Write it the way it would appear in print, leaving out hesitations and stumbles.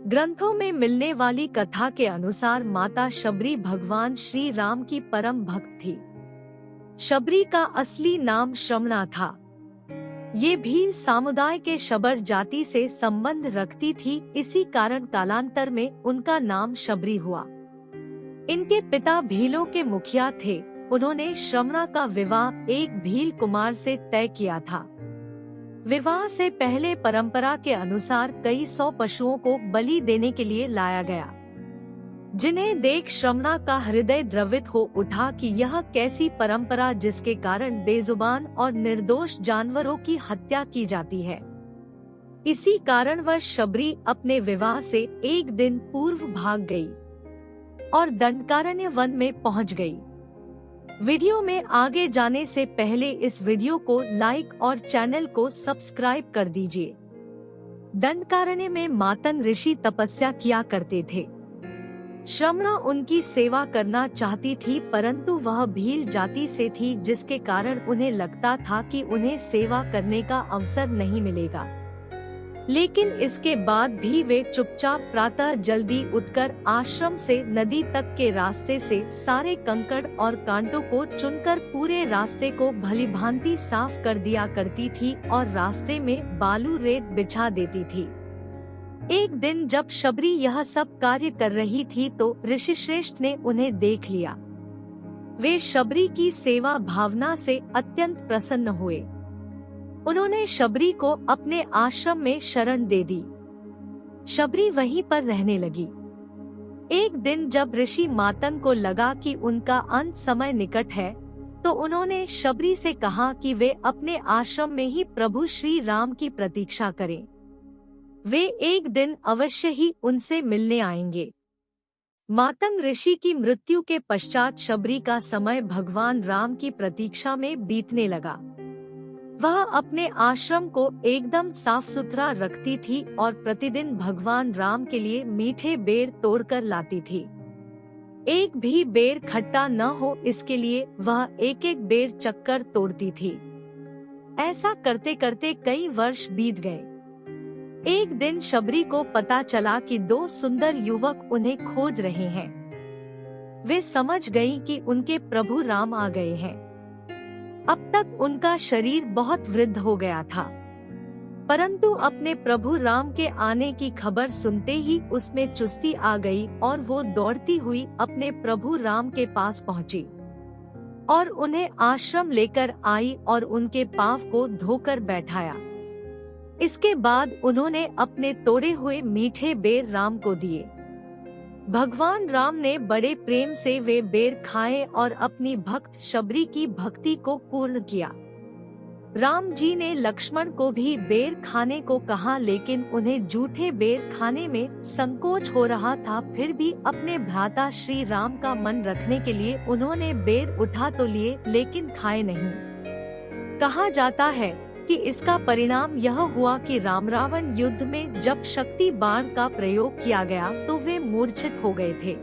ग्रंथों में मिलने वाली कथा के अनुसार माता शबरी भगवान श्री राम की परम भक्त थी। शबरी का असली नाम श्रमणा था। ये भील समुदाय के शबर जाति से संबंध रखती थी, इसी कारण कालांतर में उनका नाम शबरी हुआ। इनके पिता भीलों के मुखिया थे। उन्होंने श्रमणा का विवाह एक भील कुमार से तय किया था। विवाह से पहले परंपरा के अनुसार कई 100 पशुओं को बलि देने के लिए लाया गया, जिन्हें देख श्रमणा का हृदय द्रवित हो उठा कि यह कैसी परंपरा जिसके कारण बेजुबान और निर्दोष जानवरों की हत्या की जाती है। इसी कारणवश शबरी अपने विवाह से एक दिन पूर्व भाग गई और दंडकारण्य वन में पहुंच गई। वीडियो में आगे जाने से पहले इस वीडियो को लाइक और चैनल को सब्सक्राइब कर दीजिए। दंडकारण्य में मातंग ऋषि तपस्या किया करते थे। श्रमणा उनकी सेवा करना चाहती थी, परंतु वह भील जाति से थी, जिसके कारण उन्हें लगता था कि उन्हें सेवा करने का अवसर नहीं मिलेगा। लेकिन इसके बाद भी वे चुपचाप प्रातः जल्दी उठकर आश्रम से नदी तक के रास्ते से सारे कंकड़ और कांटों को चुनकर पूरे रास्ते को भलीभांति साफ कर दिया करती थी और रास्ते में बालू रेत बिछा देती थी। एक दिन जब शबरी यह सब कार्य कर रही थी तो ऋषिश्रेष्ठ ने उन्हें देख लिया। वे शबरी की सेवा भावना से अत्यंत प्रसन्न हुए। उन्होंने शबरी को अपने आश्रम में शरण दे दी। शबरी वहीं पर रहने लगी। एक दिन जब ऋषि मातंग को लगा कि उनका अंत समय निकट है, तो उन्होंने शबरी से कहा कि वे अपने आश्रम में ही प्रभु श्री राम की प्रतीक्षा करें। वे एक दिन अवश्य ही उनसे मिलने आएंगे। मातंग ऋषि की मृत्यु के पश्चात शबरी का समय भगवान राम की प्रतीक्षा में बीतने लगा। वह अपने आश्रम को एकदम साफ सुथरा रखती थी और प्रतिदिन भगवान राम के लिए मीठे बेर तोड़कर लाती थी। एक भी बेर खट्टा न हो इसके लिए वह एक एक बेर चक्कर तोड़ती थी। ऐसा करते करते कई वर्ष बीत गए। एक दिन शबरी को पता चला कि 2 सुंदर युवक उन्हें खोज रहे हैं। वे समझ गई कि उनके प्रभु राम आ गए हैं। अब तक उनका शरीर बहुत वृद्ध हो गया था, परंतु अपने प्रभु राम के आने की खबर सुनते ही उसमें चुस्ती आ गई और वो दौड़ती हुई अपने प्रभु राम के पास पहुंची और उन्हें आश्रम लेकर आई और उनके पांव को धोकर बैठाया। इसके बाद उन्होंने अपने तोड़े हुए मीठे बेर राम को दिए। भगवान राम ने बड़े प्रेम से वे बेर खाए और अपनी भक्त शबरी की भक्ति को पूर्ण किया। राम जी ने लक्ष्मण को भी बेर खाने को कहा, लेकिन उन्हें जूठे बेर खाने में संकोच हो रहा था। फिर भी अपने भ्राता श्री राम का मन रखने के लिए उन्होंने बेर उठा तो लिए, लेकिन खाए नहीं। कहा जाता है कि इसका परिणाम यह हुआ कि राम रावण युद्ध में जब शक्ति बाण का प्रयोग किया गया तो वे मूर्छित हो गए थे।